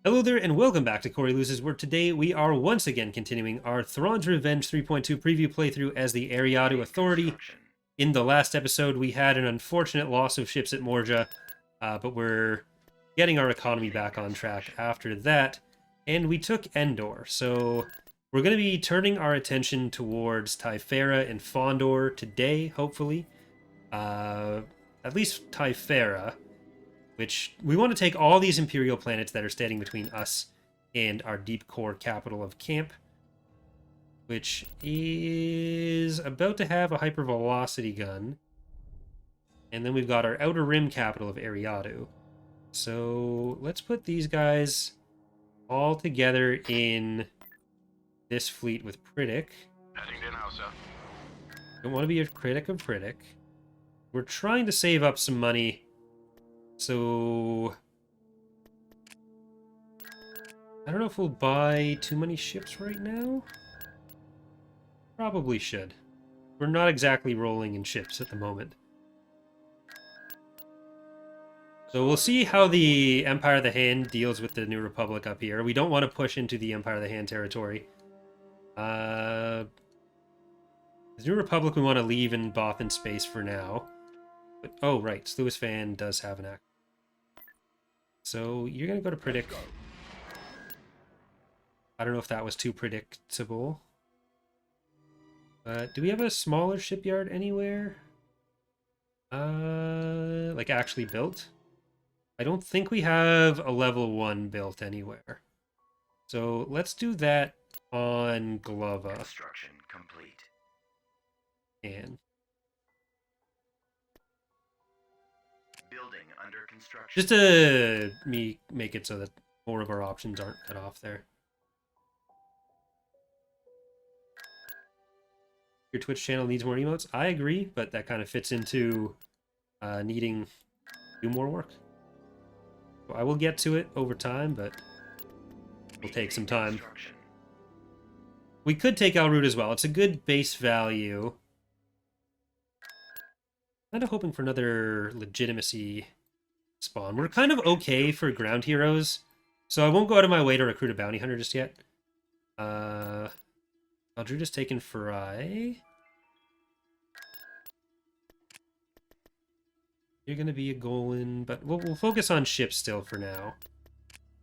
Hello there and welcome back to Corey Loses, where today we are once again continuing our Thrawn's Revenge 3.2 preview playthrough as the Eriadu Authority. In the last episode we had an unfortunate loss of ships at Morja, but we're getting our economy back on track after that, and we took Endor. So we're going to be turning our attention towards Typhera and Fondor today, hopefully. At least Typhera, which we want to take all these Imperial planets that are standing between us and our deep core capital of Camp, which is about to have a hypervelocity gun. And then we've got our outer rim capital of Eriadu. So let's put these guys all together in this fleet with Pridic. Heading to now, sir. Don't want to be a critic of Pridic. We're trying to save up some money. So I don't know if we'll buy too many ships right now. Probably should. We're not exactly rolling in ships at the moment. So we'll see how the Empire of the Hand deals with the New Republic up here. We don't want to push into the Empire of the Hand territory. The New Republic we want to leave in Bothan space for now. But, oh, right. Sluis Fan does have an act. So you're going to go to Predict. I don't know if that was too predictable. Do we have a smaller shipyard anywhere? Like actually built? I don't think we have a level 1 built anywhere. So let's do that on Glova. Construction complete. And Building under construction. just to make it so that more of our options aren't cut off there. Your Twitch channel needs more emotes. I agree, but that kind of fits into needing to do more work. So I will get to it over time, but it'll take some time. We could take Al Root as well. It's a good base value. Kind of hoping for another legitimacy spawn. We're kind of okay for ground heroes, so I won't go out of my way to recruit a bounty hunter just yet. Aldrud has taken Farai. You're going to be a Golan, but we'll focus on ships still for now.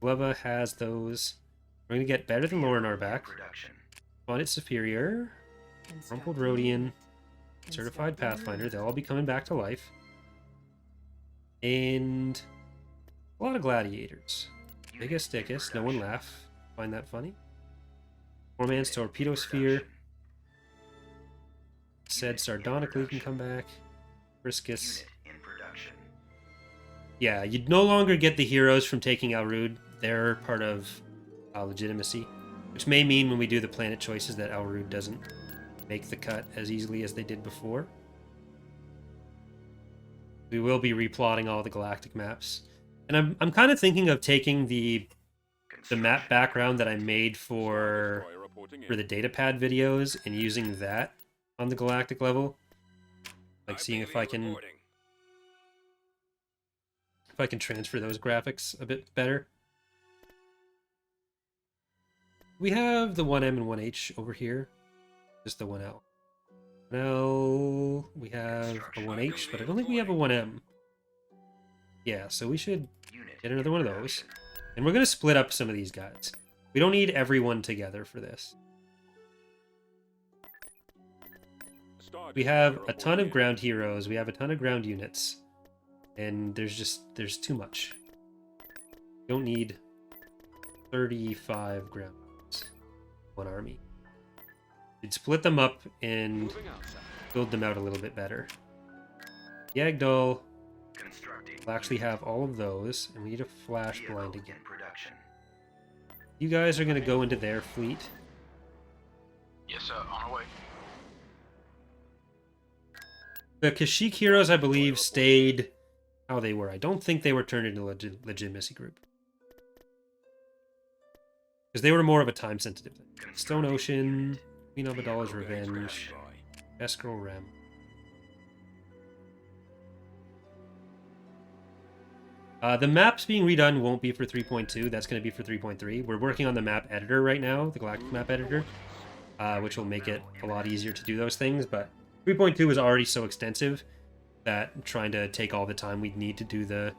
Gleva has those. We're going to get better than Lorinar back. Audit Superior. Rumpled Rhodian. Certified Pathfinder. They'll all be coming back to life. And a lot of gladiators. Biggest Dickus. No one laugh. Find that funny. Poor man's Torpedo Sphere. Said sardonically can come back. Briscus. Yeah, you'd no longer get the heroes from taking Alrud. They're part of legitimacy. Which may mean when we do the planet choices that Alrud doesn't make the cut as easily as they did before. We will be replotting all the galactic maps. And I'm kind of thinking of taking the map background that I made for the datapad videos and using that on the galactic level. Like seeing if I can transfer those graphics a bit better. We have the 1M and 1H over here. Just the 1L. 1L, we have a 1H, but I don't think we have a 1M. Yeah, so we should get another one of those. And we're going to split up some of these guys. We don't need everyone together for this. We have a ton of ground heroes. We have a ton of ground units. And there's too much. You don't need 35 ground units. One army. You'd split them up and build them out a little bit better. Yag'Dhul will actually have all of those, and we need a flash blind again. You guys are going to go into their fleet. Yes, sir. On our way. The Kashyyyk heroes, I believe, stayed how they were. I don't think they were turned into a legitimacy group. Because they were more of a time-sensitive thing. Stone Ocean, Queen Amidala's Revenge, Escrow Rem. The maps being redone won't be for 3.2. That's going to be for 3.3. We're working on the map editor right now, the galactic map editor, which will make it a lot easier to do those things. But 3.2 is already so extensive that trying to take all the time we'd need to do the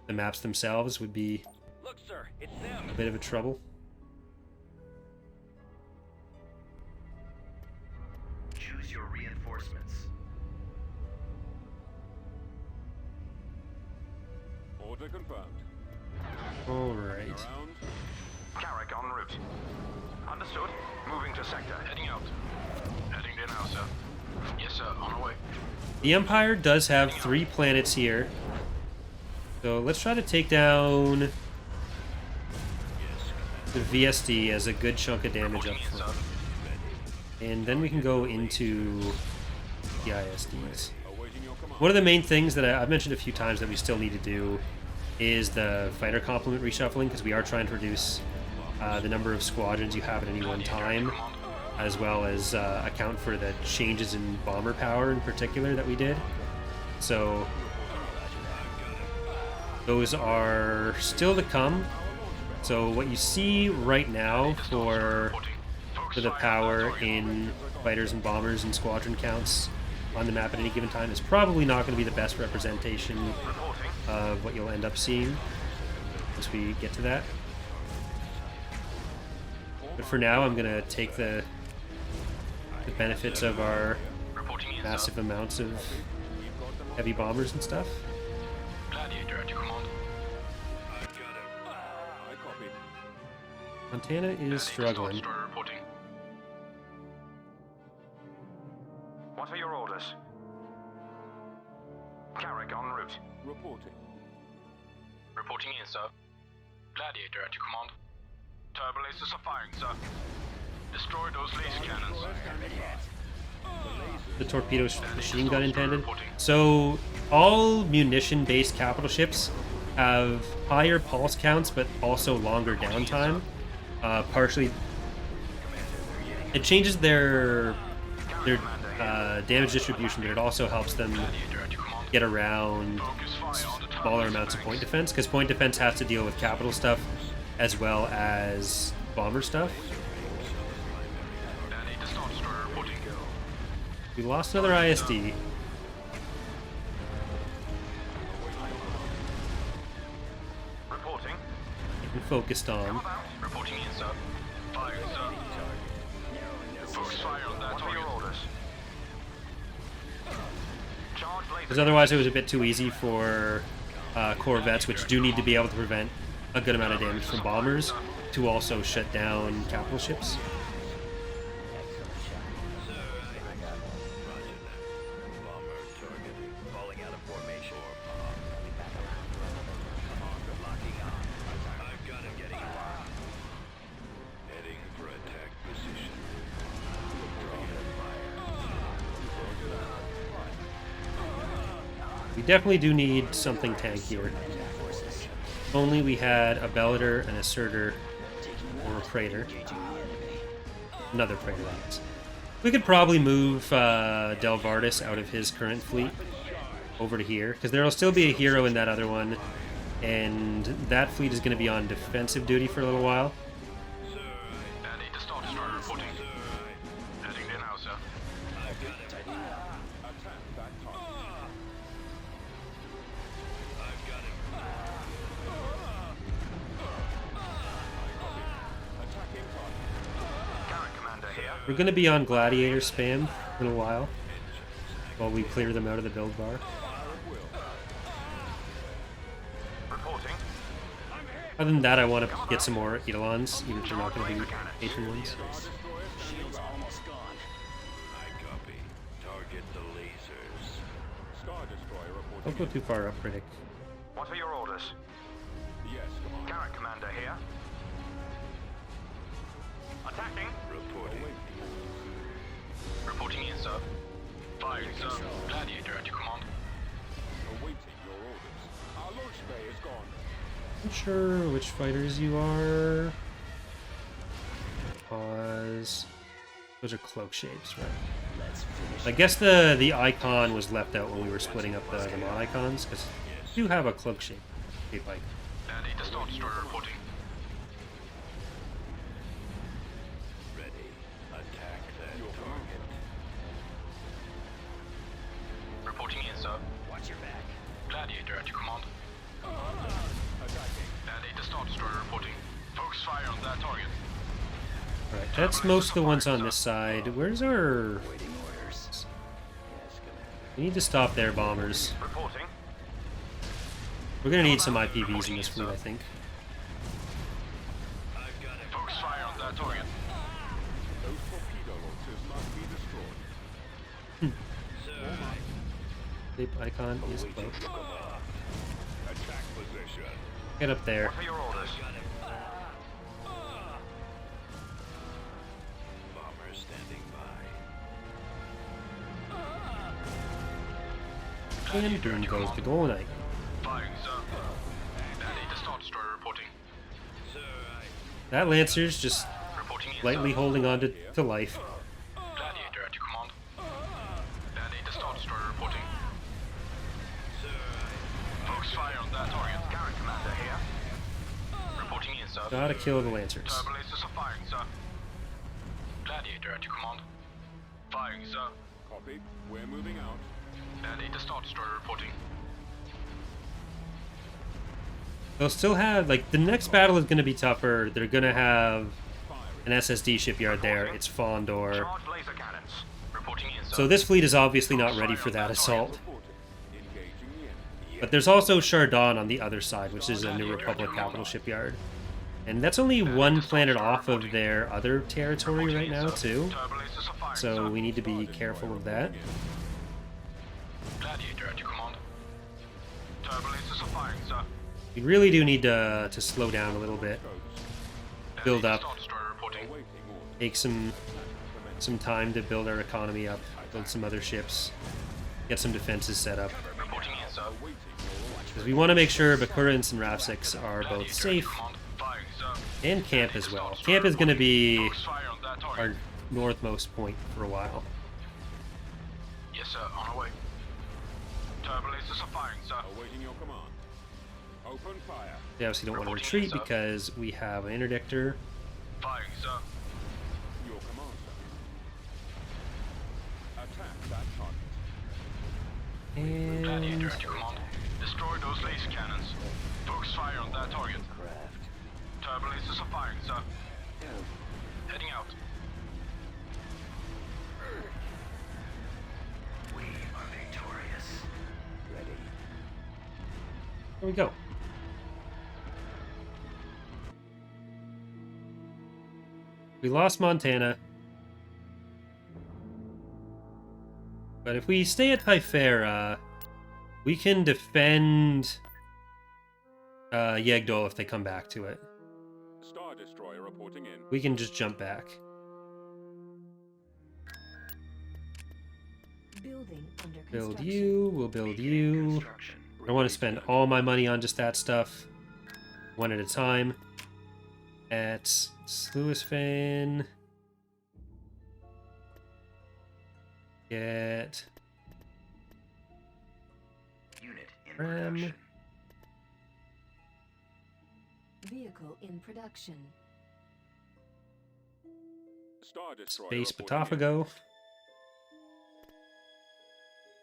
maps themselves would be a bit of a trouble. Choose your reinforcements. Order confirmed. All right. Carrick en route. Understood. Moving to sector. Heading out. Heading there now, sir. Yes, sir. On our way. The Empire does have 3 planets here. So let's try to take down the VSD as a good chunk of damage up front. And then we can go into the ISDs. One of the main things that I've mentioned a few times that we still need to do is the fighter complement reshuffling, because we are trying to reduce the number of squadrons you have at any one time, as well as account for the changes in bomber power in particular that we did. So those are still to come. So what you see right now for the power in fighters and bombers and squadron counts on the map at any given time is probably not going to be the best representation of what you'll end up seeing once we get to that. But for now, I'm going to take the benefits of our massive amounts of heavy bombers and stuff. Gladiator at your command. Montana is struggling. Reporting. What are your orders? Carrick en route. Reporting. Reporting in, sir. Gladiator at your command. Turbo lasers are firing, sir. Destroy those laser cannons. The torpedo machine gun intended. So all munition-based capital ships have higher pulse counts, but also longer downtime. Partially, it changes their damage distribution, but it also helps them get around smaller amounts of point defense, because point defense has to deal with capital stuff as well as bomber stuff. We lost another ISD. Reporting. Getting focused on. Reporting in, sir. Fire, sir. Focus fire on that. What are your orders? Charge laser. Because otherwise it was a bit too easy for corvettes, which do need to be able to prevent a good amount of damage from bombers, to also shut down capital ships. We definitely do need something tankier. If only we had a Bellator, an Assertor, or a Praetor. Another Praetor, that is. We could probably move Del Vardis out of his current fleet over to here, because there will still be a hero in that other one, and that fleet is going to be on defensive duty for a little while. We're going to be on Gladiator spam for a while, while we clear them out of the build bar. Other than that, I want to get some more Eidolons, even if they're not going to be patron ones. Don't go too far up, Critic. What are your orders? Yes, Commander. Garrett Commander here. Attacking. Reporting. Reporting in, sir. Firing, sir. Gladiator at your command. Awaiting your orders. Our launch bay is gone. Not sure which fighters you are. Pause. Those are cloak shapes, right? I guess the icon was left out when we were splitting up the mod icons, because you do have a cloak shape. Cape Icon. Gladiator Star Destroyer reporting. Ready. Attack that target. Reporting in, sir. Watch your back. Gladiator at your command. Attacking. Gladiator Star Destroyer reporting. Focus fire on that target. Alright, that's most of the ones on this side. Where's our... Waiting orders. Yes, Commander. We need to stop their bombers. Reporting. We're gonna need some IPVs in this fleet, I think. I've got it. Focus fire on that target. Those torpedo launchers must be destroyed. Sir, Cape Icon is awaiting close. your command. Attack position. Get up there. What are your orders? Got it. Bomber standing by. And boom goes the Golden Icon. Firing, sir. Gladiator Star Destroyer reporting. Sir, That Lancer's just Reporting in, lightly sir. holding on to life. Gladiator at your command. Gladiator Star Destroyer reporting. Focus fire on that target. Garrett Commander here. Reporting in, sir. Gotta kill the Lancers. Turbo lasers are firing, sir. Gladiator at your command. Firing, sir. Copy. We're moving out. Gladiator Star Destroyer reporting. They'll still have, like, the next battle is gonna be tougher. They're gonna have an SSD shipyard there. It's Fondor. Charged laser cannons. Reporting in, sir. So this fleet is obviously not ready for that assault. Reporting. Engaging the enemy. But there's also Chardon on the other side, which is a New Republic capital shipyard. And that's only one planet off of their other territory right now, too. Turbo lasers are firing, So sir. we need to be careful of that. Gladiator at your command. Turbo lasers are firing, sir. We really do need to slow down a little bit. Build up. Gladiator Star Destroyer reporting. Awaiting orders. Take some time to build our economy up, build some other ships, get some defenses set up. Reporting in, sir. Awaiting your orders. Because we want to make sure Bakurans and Rafsix are both Gladiator at safe, your command. Firing, sir. and camp as well. Camp is going to be Focus fire on that target. our northmost point for a while. Yes, sir. On our way. Turbo lasers are firing, sir. Awaiting your command. Open fire. We obviously don't want to retreat because we have an interdictor. Firing, sir. Your command, sir. Attack that target. Gladiator And at your command. Destroy those laser cannons. Focus fire on that target. Turbo lasers are firing, sir. Heading out. We are victorious. Ready. there we go. We lost Montana. But if we stay at Typhera, we can defend Yag'Dhul if they come back to it. Star Destroyer reporting in. We can just jump back. Building under Build construction. you, we'll build you. I don't want to spend all my money on just that stuff. One at a time. At Sluisfan. Get Unit in Ram. production. Vehicle in production. Star Destroyer Space reporting in. Batophago.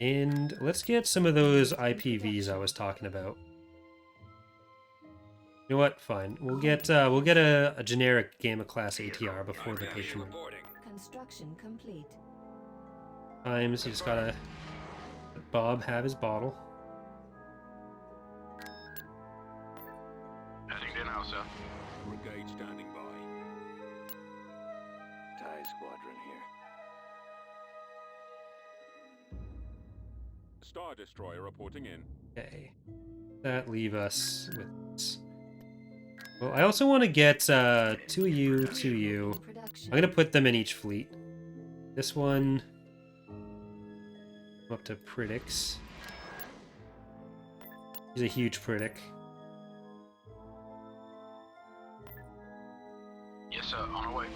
And let's get some of those IPVs I was talking about. You know what? Fine. We'll get a generic Gamma class ATR before the Patron Construction complete. times. You just gotta let Bob have his bottle. Heading there now, sir. Brigade standing by. TIE squadron here. Star Destroyer reporting in. Okay. That leave us with this. Well, I also want to get 2 of you, 2 of you. In production. I'm gonna put them in each fleet. This one up to Pridix. He's a huge Pridic. Yes, sir. On our way.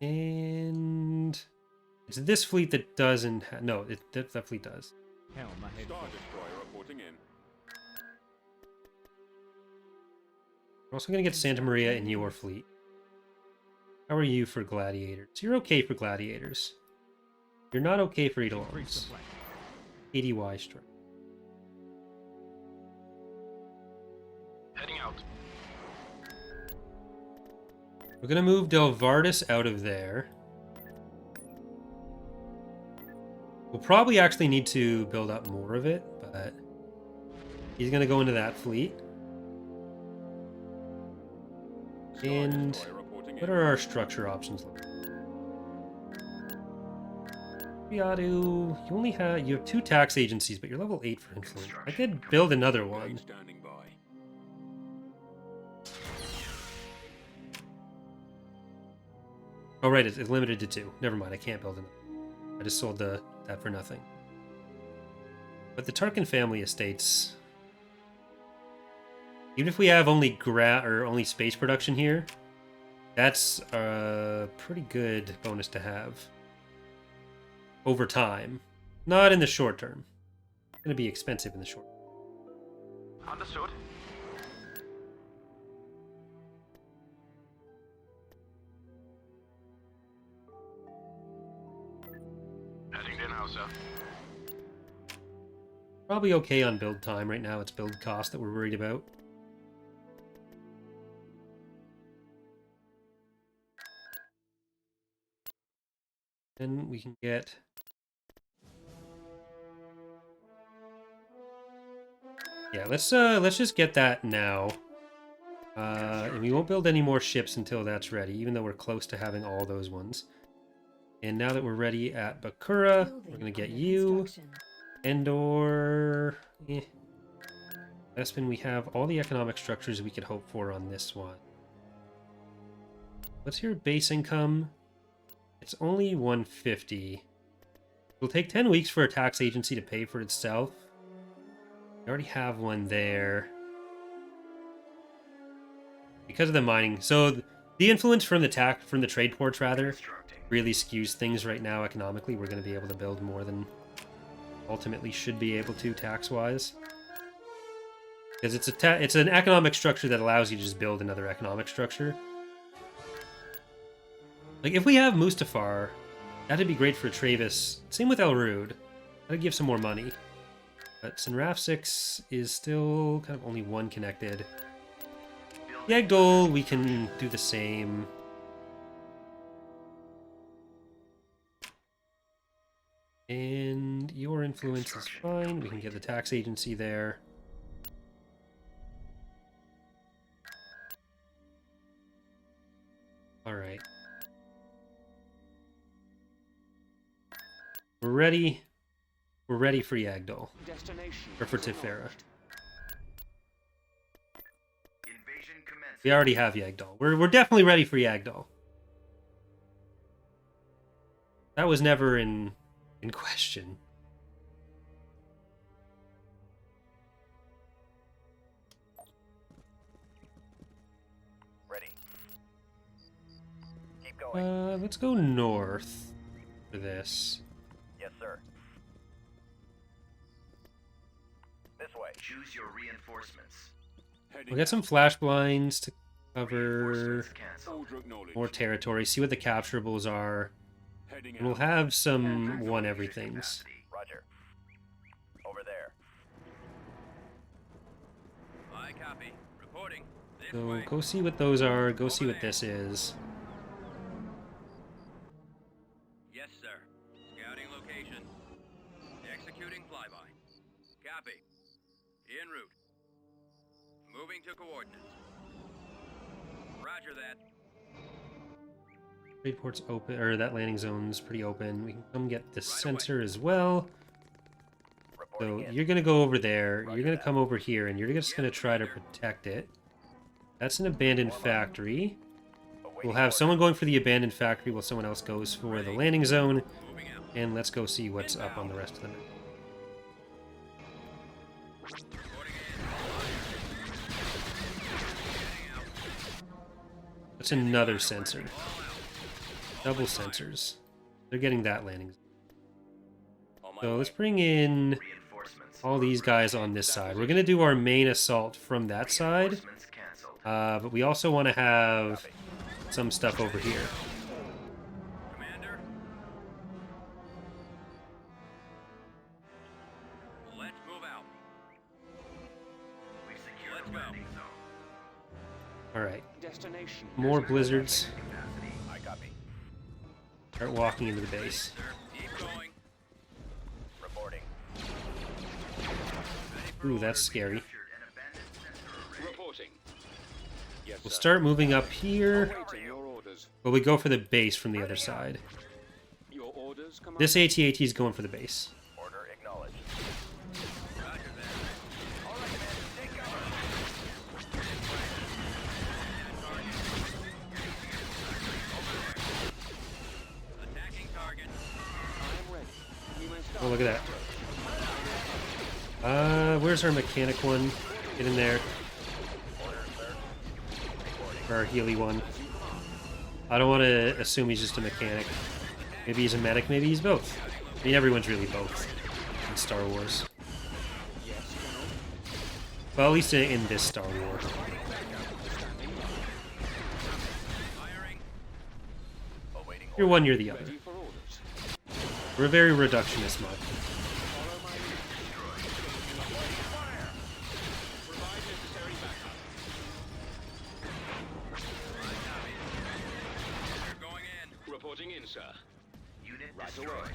And it's this fleet that doesn't. No, that fleet does. Star Destroyer reporting in. We're also going to get Santa Maria in your fleet. How are you for gladiators? You're okay for gladiators. You're not okay for Eidolons. 80Y strike. Heading out. We're going to move Delvardis out of there. We'll probably actually need to build up more of it, but he's going to go into that fleet. And what are our structure options like? Eriadu, you have 2 tax agencies, but you're level 8 for influence. I could build another one. Standing by. Oh right, it's limited to 2. Never mind, I can't build another. I just sold that for nothing. But the Tarkin family estates, even if we have only only space production here, that's a pretty good bonus to have over time. Not in the short term. It's going to be expensive in the short term. Understood. Heading there now, sir. Probably okay on build time right now. It's build cost that we're worried about. Then we can get... Yeah, let's just get that now. And we won't build any more ships until that's ready, even though we're close to having all those ones. And now that we're ready at Bakura, we're going to get you. Endor. Bespin, we have all the economic structures we could hope for on this one. What's your base income? It's only 150. It'll take 10 weeks for a tax agency to pay for itself. We already have one there. Because of the mining. So the influence from the trade ports, rather, really skews things right now economically. We're going to be able to build more than ultimately should be able to tax-wise. Because it's an economic structure that allows you to just build another economic structure. Like, if we have Mustafar, that'd be great for Travis. Same with Elrud. That'd give some more money. But Sinraf 6 is still kind of only one connected. Yag'Dhul, we can do the same. And your influence is fine. We can get the tax agency there. Alright. We're ready. We're ready for Yag'Dhul. Or for Tifera. We already have Yag'Dhul. We're definitely ready for Yag'Dhul. That was never in question. Ready. Keep going. Let's go north for this. Yes, sir. This way. Choose your reinforcements. Heading We'll get some flash blinds to cover Reinforcements canceled. Order acknowledged. more territory, see what the capturables are. Heading And we'll out. have some one everythings. Roger. Over there. I copy. Reporting. This So way. go see what those are, go see what this is. Yes, sir. Scouting location. Executing flyby. Copy. En route. Moving to coordinates. Roger that. Trade port's open, or that landing zone's pretty open. We can come get the sensor as well. So Reporting in. you're gonna go over there, Roger you're gonna that. come over here, and you're just gonna try to protect it. That's an abandoned factory. Awaiting We'll have order. someone going for the abandoned factory while someone else goes for the landing zone. Moving out. And let's go see what's up on the rest of the map. Reporting in. Heading out. That's another sensor. Double sensors. They're getting that landing zone. On my So way. let's bring in all these guys on this side. We're going to do our main assault from that side, Reinforcements canceled. but we also want to have some stuff over here. Commander? Let's move out. We've secured Let's the go. landing zone. Alright, Destination. more blizzards. Capacity. I copy. Start walking into the base. Sir, keep going. Reporting. Ooh, that's scary. Captured an abandoned sensor array. Reporting. Yes, We'll sir. start moving up here, Awaiting your orders. but we go for the base from the other side. Your orders, Commander. This AT-AT is going for the base. Order acknowledged. Roger that. All right, men, take cover. Attacking target. I am ready. We may start. Oh, look at that. Where's our mechanic one? Get in there. Or our Healy one. I don't want to assume he's just a mechanic. Maybe he's a medic, maybe he's both. I mean, everyone's really both in Star Wars. Well, at least in this Star Wars. Firing. Awaiting You're one, you're the other. Ready for orders. We're a very reductionist mod. Follow my lead. Provide necessary backup. We're going in. Reporting in, sir. unit Right destroyed. away.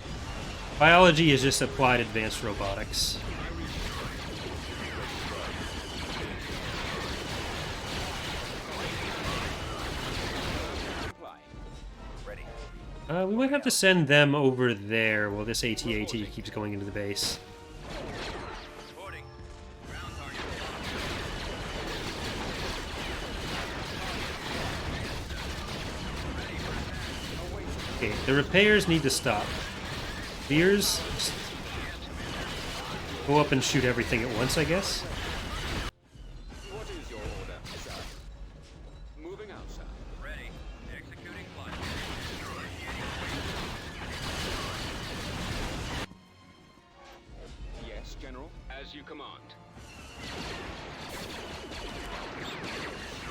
Biology is just applied advanced robotics. Comply. Ready. We might have to send them over there while this AT-AT keeps going into the base. Reporting. Ground target. Okay, the repairs need to stop. Veers, just go up and shoot everything at once, I guess. What is your order, sir? Moving out, sir. Ready. Executing flight. Yes, General. As you command.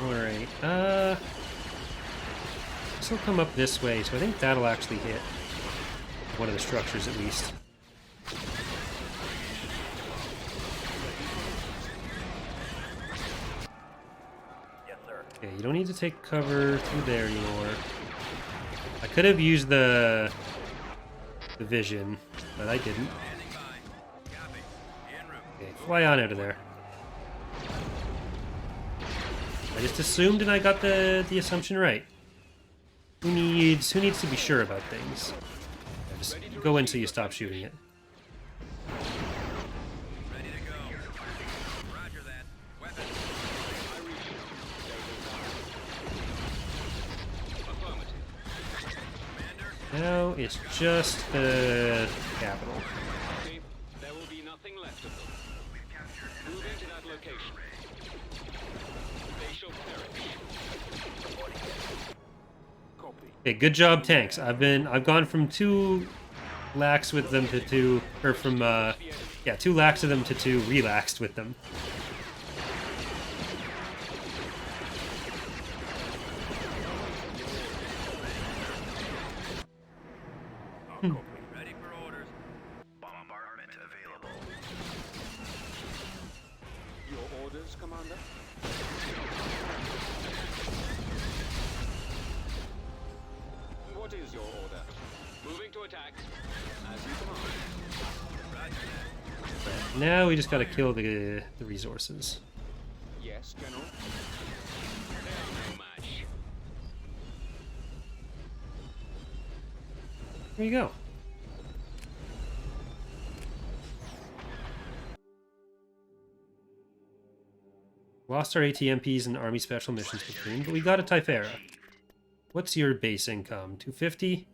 Alright, this will come up this way, so I think that'll actually hit one of the structures at least. Yes, sir. Okay, you don't need to take cover through there anymore. I could have used the vision, but I didn't. Standing by. Copy. En route. Okay, fly on out of there. I just assumed and I got the assumption right. Who needs to be sure about things? Yeah, just go until you stop shooting it. Ready to go. Roger that. Weapon. I reach you. Affirmative. Commander. Now it's just the capital. Copy. There will be nothing left of them. Moving to that location. They shall perish. Copy. Okay, good job, tanks. I've gone from 2 lax with them to 2, or from 2 lax of them to 2 relaxed with them. Ready for orders. Bombardment available. Your orders, Commander? What is your order? Moving to attack. As you command. Now we just gotta kill the resources. Yes, General. There's no match. There you go. Lost our ATMPs and Army Special Missions platoon, but we got a Typhera. What's your base income? 250?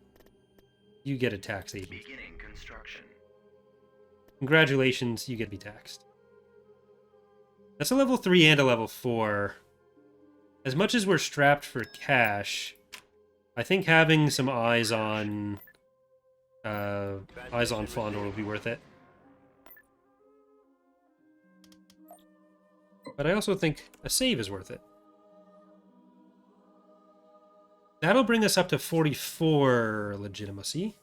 You get a tax agent. Beginning construction. Congratulations, you get to be taxed. That's a level 3 and a level 4. As much as we're strapped for cash, I think having some eyes on Fondor will be worth it. But I also think a save is worth it. That'll bring us up to 44 legitimacy.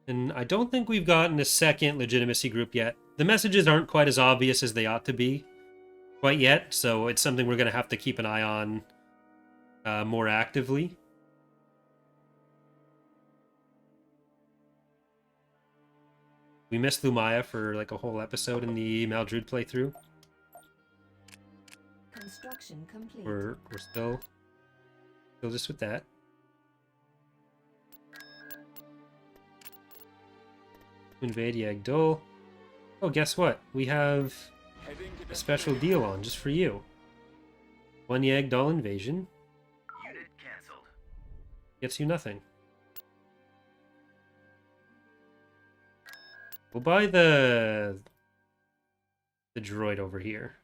And I don't think we've gotten a second legitimacy group yet. The messages aren't quite as obvious as they ought to be quite yet, so it's something we're going to have to keep an eye on more actively. We missed Lumaya for like a whole episode in the Maldruid playthrough. Construction complete. We're still just with that. Invade Yag'Dhul. Oh, guess what? We have Heading to a special deal on just for you. 1 Yag'Dhul invasion Unit cancelled. gets you nothing. We'll buy the droid over here.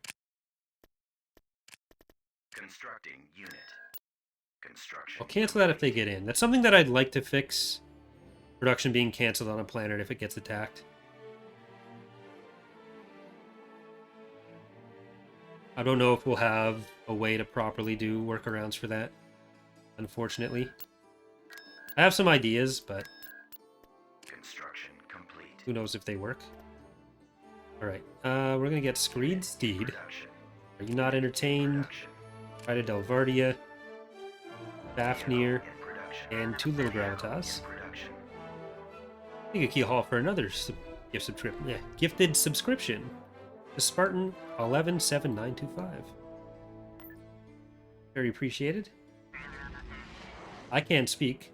Constructing unit. Construction. I'll cancel that if they get in. That's something that I'd like to fix. Production being canceled on a planet if it gets attacked. I don't know if we'll have a way to properly do workarounds for that, unfortunately. I have some ideas, but Construction complete. who knows if they work. Alright, we're gonna get Screed Steed. Production. Are you not entertained? Production. Try to Delvardia, Fafnir, In production. and 2 little gravitas. In production. I think a key haul for another gifted subscription. The Spartan 117925. Very appreciated. I can't speak.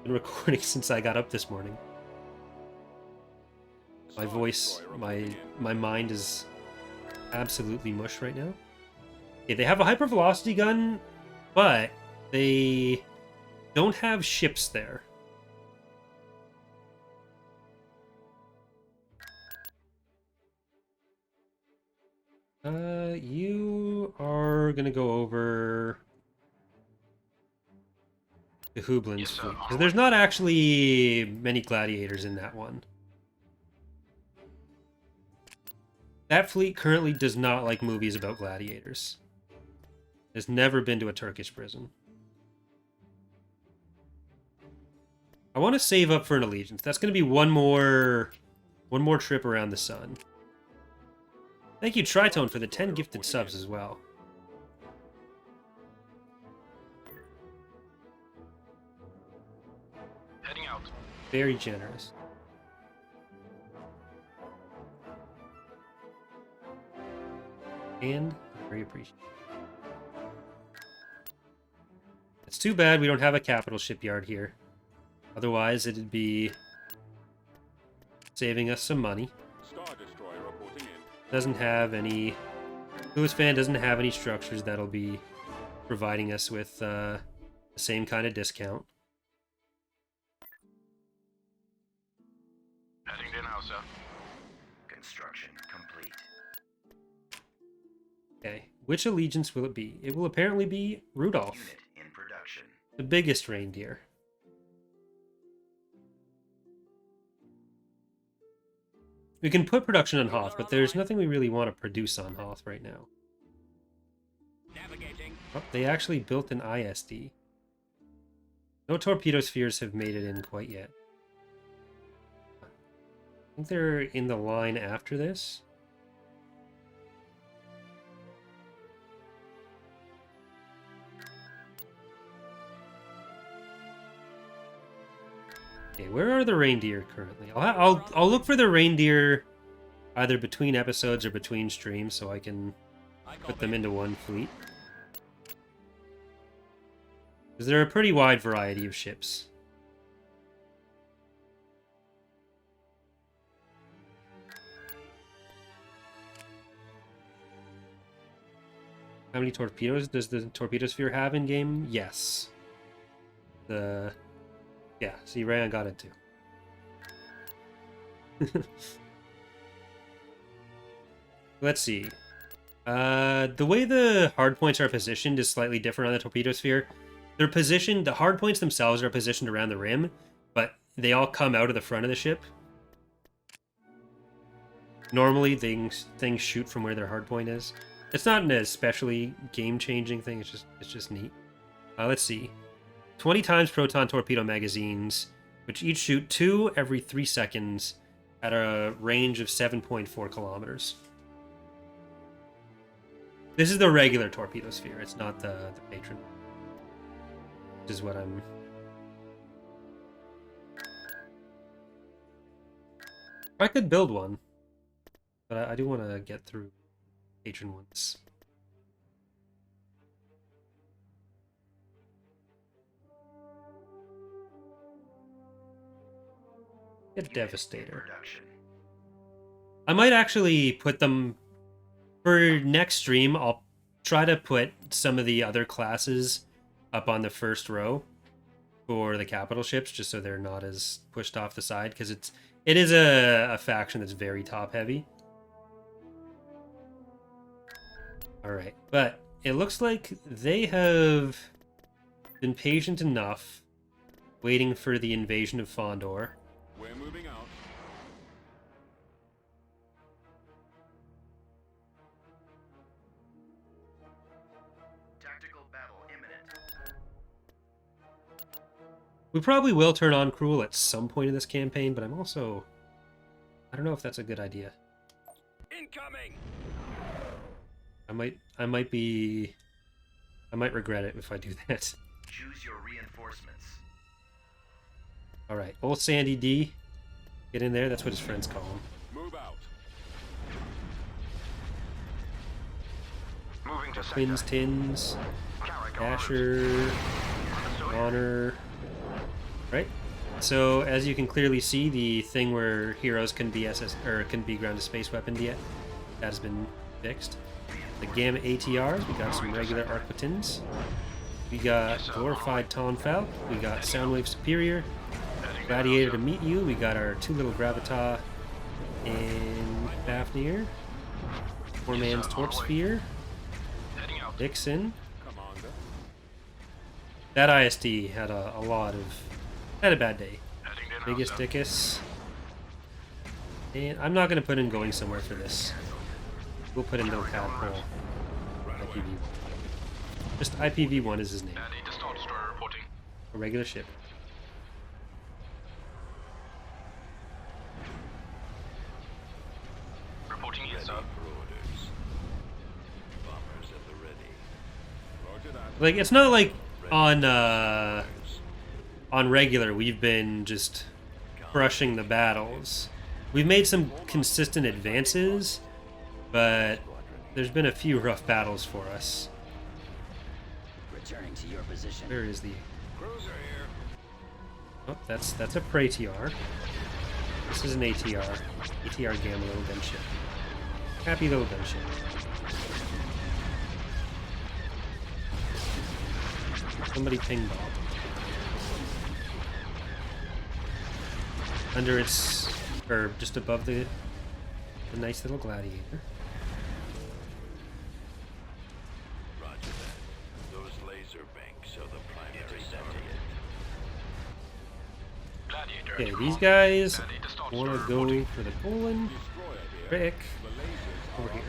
Been recording since I got up this morning. My voice, my mind is absolutely mush right now. Okay, they have a hypervelocity gun, but they don't have ships there. You are gonna go over the Hooblin's Yes, sir. fleet. Because there's not actually many gladiators in that one. That fleet currently does not like movies about gladiators. Has never been to a Turkish prison. I want to save up for an allegiance. That's going to be one more trip around the sun. Thank you, Tritone, for the 10 gifted subs as well. Heading out. Very generous. And very appreciated. It's too bad we don't have a capital shipyard here. Otherwise, it'd be saving us some money. Star Destroyer reporting in. Doesn't have any... Lewis Fan doesn't have any structures that'll be providing us with the same kind of discount. Heading there now, sir. Construction complete. Okay, which allegiance will it be? It will apparently be Rudolph, Unit in production. the biggest reindeer. We can put production on Hoth, but there's nothing we really want to produce on Hoth right now. Navigating. Oh, they actually built an ISD. No torpedo spheres have made it in quite yet. I think they're in the line after this. Okay, where are the reindeer currently? I'll look for the reindeer either between episodes or between streams so I can put them into one fleet. Because they're a pretty wide variety of ships. How many torpedoes does the torpedo sphere have in game? Yes. Yeah, see, Rayan got it too. Let's see. The way the hardpoints are positioned is slightly different on the torpedo sphere. They're positioned, the hardpoints themselves are positioned around the rim, but they all come out of the front of the ship. Normally, things shoot from where their hardpoint is. It's not an especially game-changing thing. It's just neat. Let's see. 20 times proton torpedo magazines, which each shoot 2 every 3 seconds at a range of 7.4 kilometers. This is the regular torpedo sphere. It's not the patron. Which is what I'm... I could build one, but I do want to get through patron ones. Get Devastator. I might actually put them... For next stream, I'll try to put some of the other classes up on the first row for the capital ships, just so they're not as pushed off the side, because it is a faction that's very top heavy. Alright, but it looks like they have been patient enough waiting for the invasion of Fondor. We're moving out. Tactical battle imminent. We probably will turn on Cruel at some point in this campaign, but I don't know if that's a good idea. Incoming. I might regret it if I do that. Choose your reinforcements. Alright, old Sandy D. Get in there, that's what his friends call him. Move out. Moving to Twins, sector. Tins, Carrick Asher, Understood. Honor. Right? So, as you can clearly see, the thing where heroes can be can be ground to space weaponed yet, that has been fixed. The Gamma ATRs, we got some regular Arquitins. We got glorified Tonfal. We got Soundwave Superior. Gladiator to meet you. We got our 2 little Gravita and Fafnir. 4-man's Torp Sphere. Heading out. Dixon. Commander. That ISD had a lot of... had a bad day. Heading in Biggest Alpha. Dickus. And I'm not going to put in Going Somewhere for this. We'll put in Little Tadpole. IPV1. Just IPV1 is his name. Daddy to Star Destroyer reporting. A regular ship. Reporting in, sir. For orders. Bombers at the ready. Roger that. Like, it's not like on regular we've been just crushing the battles. We've made some consistent advances, but there's been a few rough battles for us. Returning to your position. Where is the... Cruiser here. Oh, that's a Prey TR. This is an ATR. ATR Gamma little gunship. Happy little gunship. Somebody ping Bob. Under its... or just above the nice little Gladiator. Roger that. Those laser banks are the primary sentient. Gladiator. Okay, at these command. guys Daddy to Star want Destroyer to go reporting. for the Poland. Destroyer here. Rick, The lasers over are here.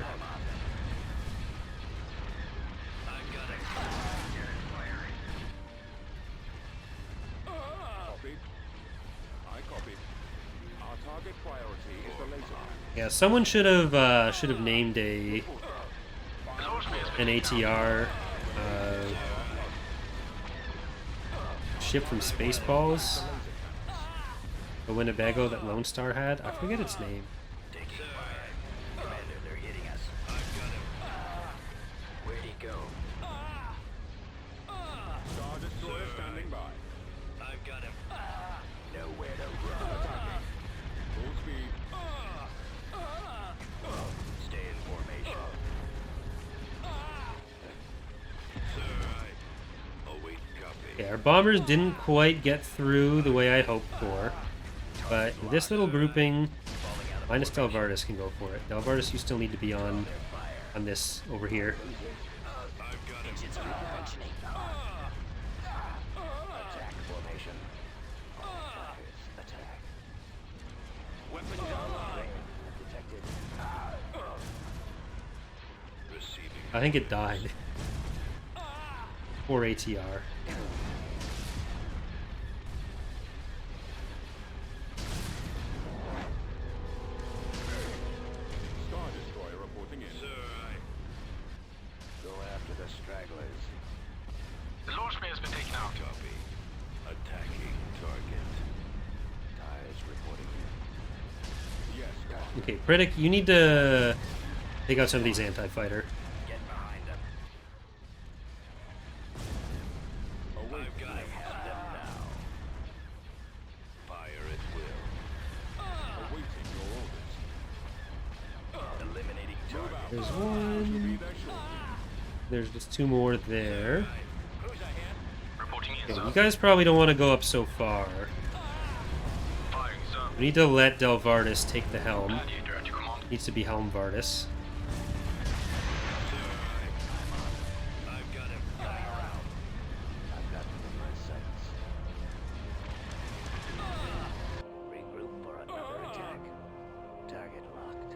Copy. I copy. Our target priority is the laser. Yeah, someone should have named a an ATR ship from Spaceballs. The Winnebago that Lone Star had. I forget its name. Taking fire. Commander, they're hitting us. Where'd he go? Star Destroyer standing by. I've got him. Nowhere to run. Full speed. Stay in formation. Sir, await copy. Yeah, our bombers didn't quite get through the way I hoped for, but this little grouping Minus Delvardis can go for it. Delvardis, you still need to be on this over here. Engines are malfunctioning. Attack formation. Attack. Weapons online. Detected. Receiving. I think it died. Poor ATR. Star Destroyer reporting in. Go after the stragglers. The launch bay has been taken out. Copy. Attacking target. Tires reporting in. Yes, Captain. Okay, Predic, you need to take out some of these anti-fighter. Get behind them. I've got him. Have them now. Fire at will. Awaiting your orders. Eliminating target. There's Be one. there shortly. There's just two more there. Who's ahead? Reporting in, Okay, sir. you guys probably don't want to go up so far. Firing, sir. We need to let Delvardis take the helm. Gladiator at your command. Needs to be Helm Vardis. I've got him. I've got them in my sights. Regroup for another attack. Target locked.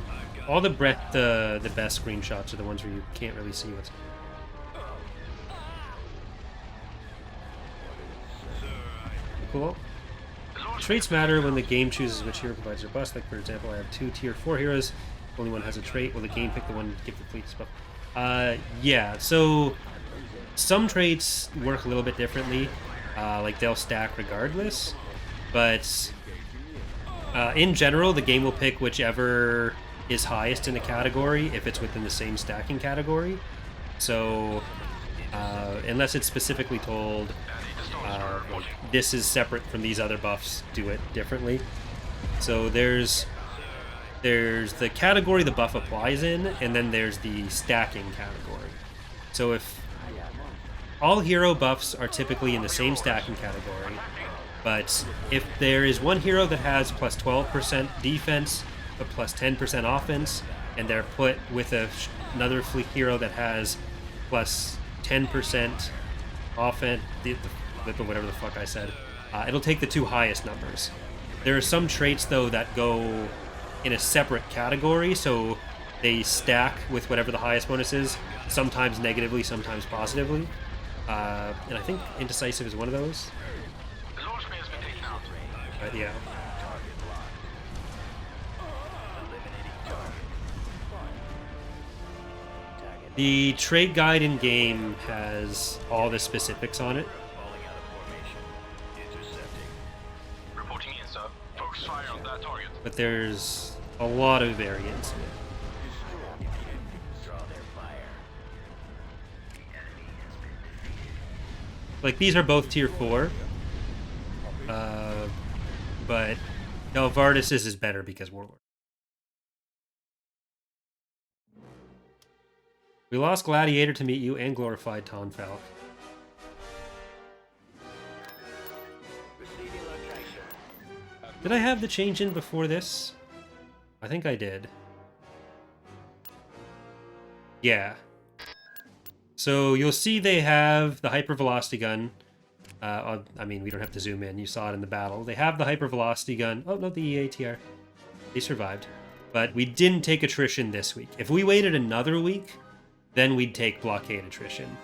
I've got All the the best screenshots are the ones where you can't really see what's. Cool. The launch Traits matter when the game chooses which hero provides your bust. Like, for example, I have 2 tier 4 heroes. Only one has a trait. Will the game pick the one to give the fleet spell? Yeah, so some traits work a little bit differently. Like, they'll stack regardless. But in general, the game will pick whichever is highest in a category if it's within the same stacking category. So, unless it's specifically told, like, this is separate from these other buffs, do it differently. So there's the category the buff applies in, and then there's the stacking category. So if all hero buffs are typically in the same stacking category, but if there is one hero that has plus 12% defense but plus 10% offense, and they're put with another fleet hero that has plus 10% offense, whatever the fuck I said, it'll take the 2 highest numbers. There are some traits, though, that go in a separate category, so they stack with whatever the highest bonus is, sometimes negatively, sometimes positively. And I think Indecisive is one of those. The launch bay has been taken out. But yeah. The trade guide in game has all the specifics on it. Falling out of formation. Intercepting. Reporting in, sir. Focus fire on that target. But there's a lot of variance in it. Draw their fire. The enemy has been defeated. Like, these are both tier 4. But Delvardis's is better because Warlord. We lost Gladiator to meet you and glorified Tonfalk. Receiving location. Did I have the change in before this? I think I did. Yeah. So you'll see they have the hypervelocity gun. I mean, we don't have to zoom in. You saw it in the battle. They have the hypervelocity gun. Oh, no, the EATR. They survived. But we didn't take attrition this week. If we waited another week, then we'd take blockade attrition.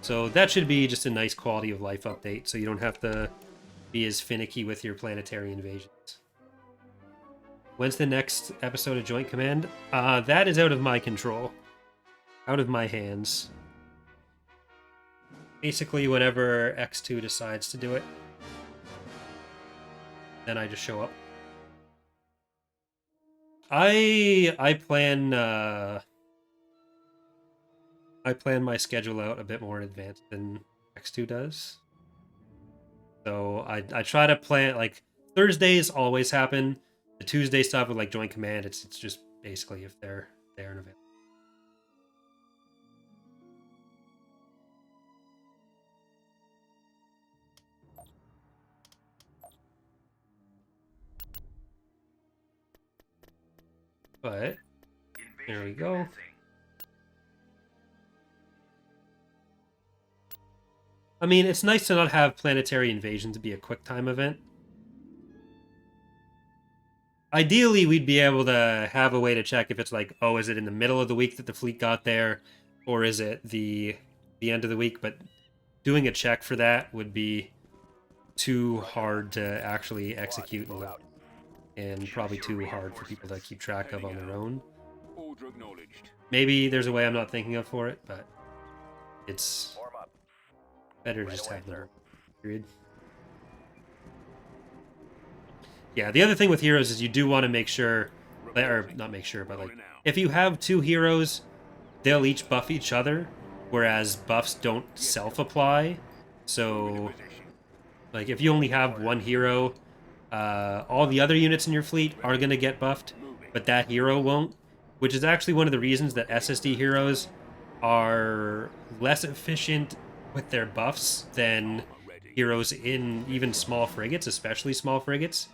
So that should be just a nice quality of life update, so you don't have to be as finicky with your planetary invasions. When's the next episode of Joint Command? That is out of my control. Out of my hands. Basically, whenever X2 decides to do it, then I just show up. I plan my schedule out a bit more in advance than X2 does. So I try to plan, like, Thursdays always happen. The Tuesday stuff with, like, Joint Command, it's just basically if they're there and available. But there we go. I mean, it's nice to not have planetary invasion to be a quick time event. Ideally, we'd be able to have a way to check if it's like, oh, is it in the middle of the week that the fleet got there, or is it the end of the week? But doing a check for that would be too hard to actually execute and probably too hard for people to keep track of on their own. Order acknowledged. Maybe there's a way I'm not thinking of for it, but it's Form up. better to Right just away, have the sir. period. Yeah, the other thing with heroes is you do want to make sure, or not make sure, but like, if you have two heroes, they'll each buff each other, whereas buffs don't self-apply. So, like, if you only have one hero, all the other units in your fleet are going to get buffed, but that hero won't, which is actually one of the reasons that SSD heroes are less efficient with their buffs than heroes in even small frigates, especially small frigates,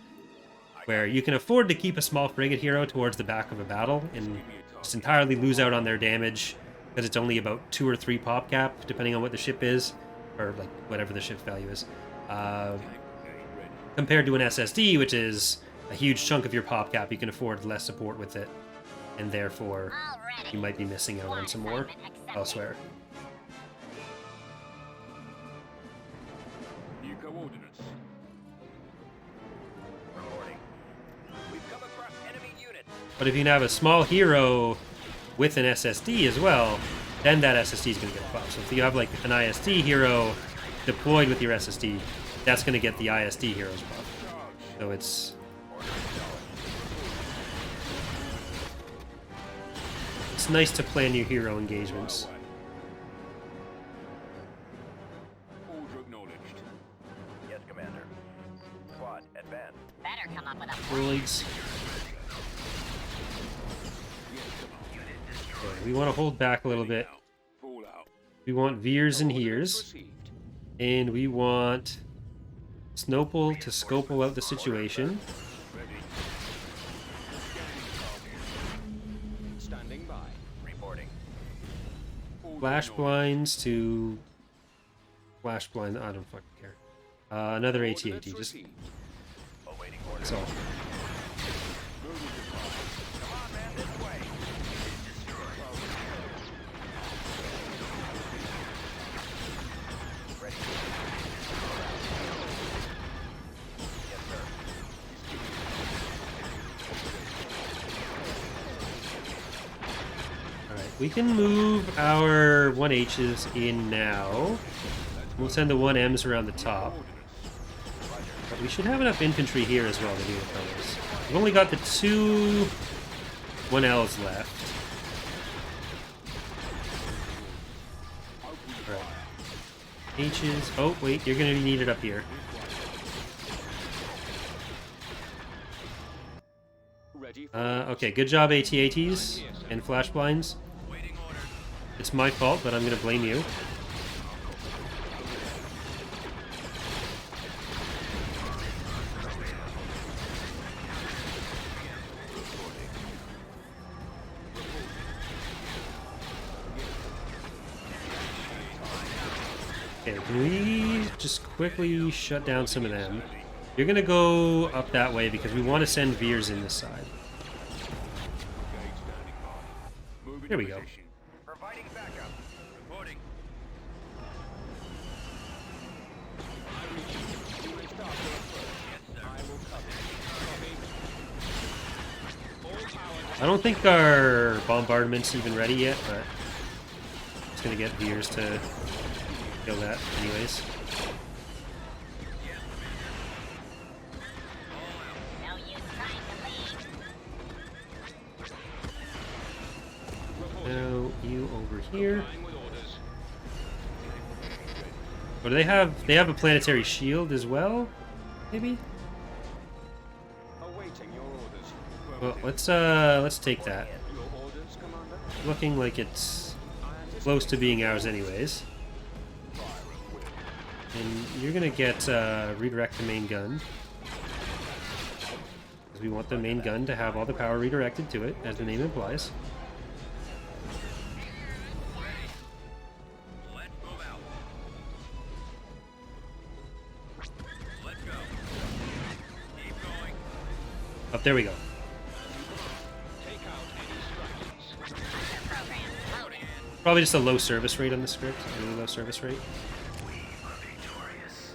where you can afford to keep a small frigate hero towards the back of a battle and just entirely lose out on their damage because it's only about 2 or 3 pop cap, depending on what the ship is, or like whatever the ship's value is, compared to an SSD, which is a huge chunk of your pop cap. You can afford less support with it, and therefore you might be missing out on some more elsewhere. Eco ordnance. Reporting. We've come across enemy units. But if you have a small hero with an SSD as well, then that SSD is going to get buffed. So if you have like an ISD hero deployed with your SSD, that's going to get the ISD hero's buff. So it's nice to plan your hero engagements. Order acknowledged. Yes, Commander. Squad, advance. Better come up with a Droids. Okay, we want to hold back a little bit. Fall out. We want veers and heres, Received. and we want Snopel to scopel out the situation. Standing by. Reporting. Flash blinds to flash blind. I don't fucking care. Another AT-AT. Ordnance Just received. Awaiting orders. that's all. Come on, man, this way. Destroyed. Ready. Yes, sir. All right, we can move our 1Hs in now. We'll send the 1Ms around the top. But we should have enough infantry here as well to deal with those. We've only got the 2 1Ls left. Alright. H's. Oh, wait, you're going to be needed up here. Ready for Okay, good job, AT-ATs and flash blinds. It's my fault, but I'm going to blame you. Okay, can we just quickly shut down some of them? You're gonna go up that way because we want to send veers in this side. There we go. Providing backup. Reporting. I don't think our bombardment's even ready yet, but it's gonna get veers to kill that anyways. no use trying to leave. Now you over here. Complying with orders. What do they have? They have a planetary shield as well, maybe? Awaiting your orders. Well, let's take that. Your orders, Commander. Looking like it's close to being ours anyways. And you're gonna get redirect the main gun. Because we want the main gun to have all the power redirected to it, as the name implies. Let's move out. Let's go. Keep going. Oh, there we go. Take out any distractions. Program loading. Probably just a low service rate on the script. Really low service rate. We are victorious.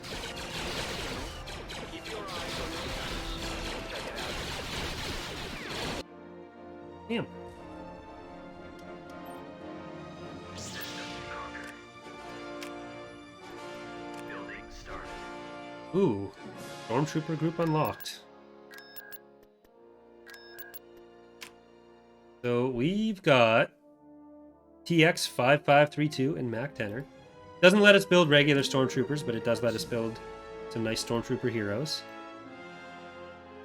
Keep your eyes on your status. Check it out. Damn. System conquered. Building started. Ooh. Stormtrooper group unlocked. So we've got TX5532 and Mac Tenor. Doesn't let us build regular Stormtroopers, but it does let us build some nice Stormtrooper heroes.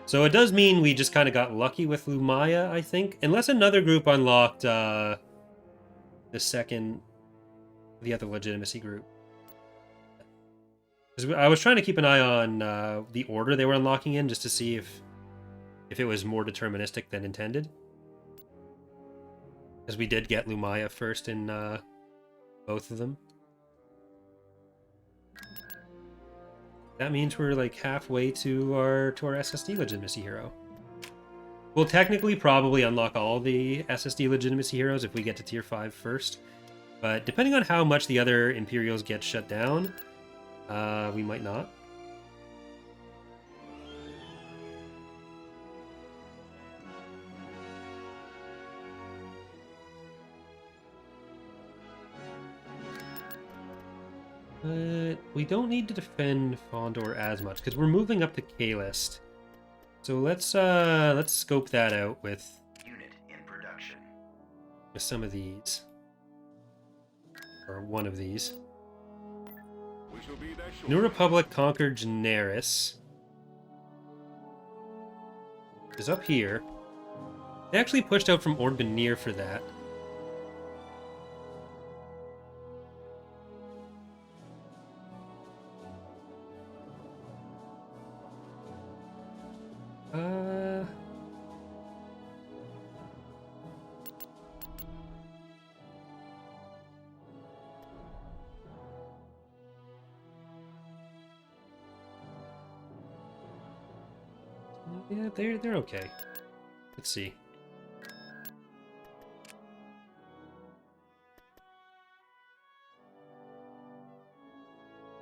So it does mean we just kind of got lucky with Lumaya, I think. Unless another group unlocked the other legitimacy group. 'Cause I was trying to keep an eye on the order they were unlocking in, just to see if it was more deterministic than intended. Because we did get Lumaya first in both of them. That means we're like halfway to our SSD legitimacy hero. We'll technically probably unlock all the SSD legitimacy heroes if we get to tier 5 first. But depending on how much the other Imperials get shut down, we might not. But we don't need to defend Fondor as much because we're moving up the K list. So let's scope that out with Unit in production. some of these, or one of these. We shall be there New shortly. Republic conquered Generis. Is up here. They actually pushed out from Ord Benir for that. Yeah, they're okay. Let's see.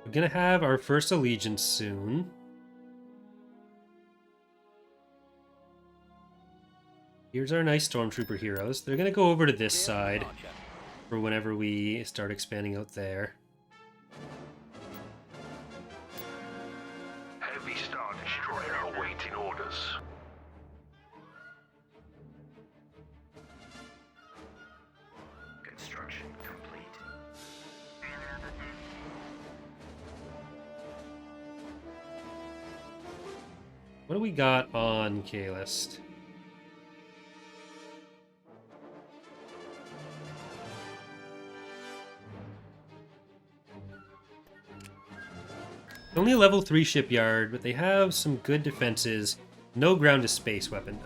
We're gonna have our first allegiance soon. Here's our nice Stormtrooper heroes. They're gonna go over to this side for whenever we start expanding out there. Heavy Star Destroyer awaiting orders. Construction complete. What do we got on K-List? Only a level 3 shipyard, but they have some good defenses. No ground-to-space weapon,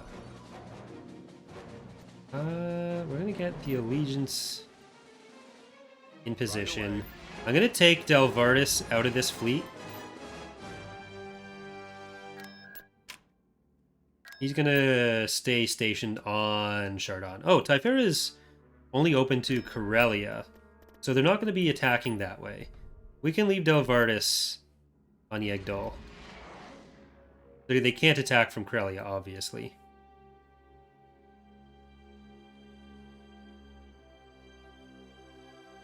though. We're gonna get the Allegiance in position. I'm gonna take Delvardis out of this fleet. He's gonna stay stationed on Chardon. Oh, Typhera is only open to Corellia, so they're not gonna be attacking that way. We can leave Delvardis on Yag'Dhul. They can't attack from Corellia, obviously.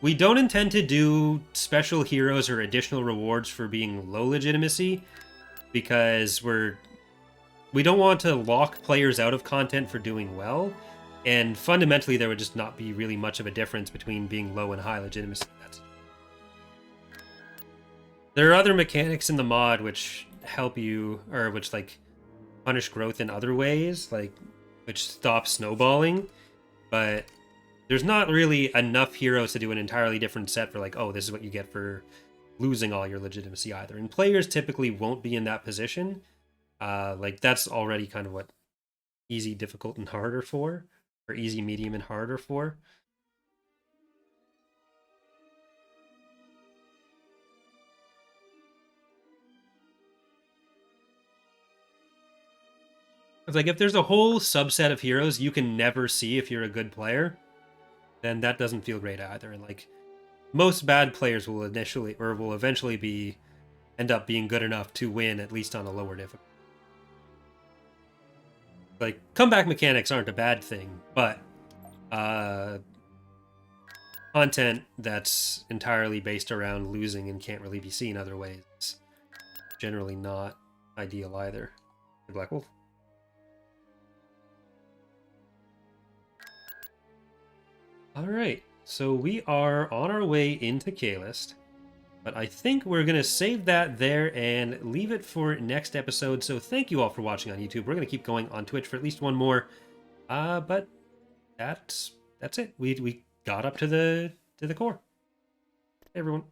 We don't intend to do special heroes or additional rewards for being low legitimacy, because we don't want to lock players out of content for doing well, and fundamentally there would just not be really much of a difference between being low and high legitimacy. There are other mechanics in the mod which help you, or which like punish growth in other ways, like which stop snowballing, but there's not really enough heroes to do an entirely different set for like, oh, this is what you get for losing all your legitimacy either. And players typically won't be in that position. Like that's already kind of what easy, difficult, and harder for, or easy, medium, and harder for. It's like if there's a whole subset of heroes you can never see if you're a good player, then that doesn't feel great either. And like most bad players will initially or will eventually end up being good enough to win at least on a lower difficulty. Like comeback mechanics aren't a bad thing, but content that's entirely based around losing and can't really be seen other ways is generally not ideal either. Black Wolf. Alright, so we are on our way into Kaelist, but I think we're going to save that there and leave it for next episode. So thank you all for watching on YouTube. We're going to keep going on Twitch for at least one more, but that's it. We got up to the core. Hey, everyone.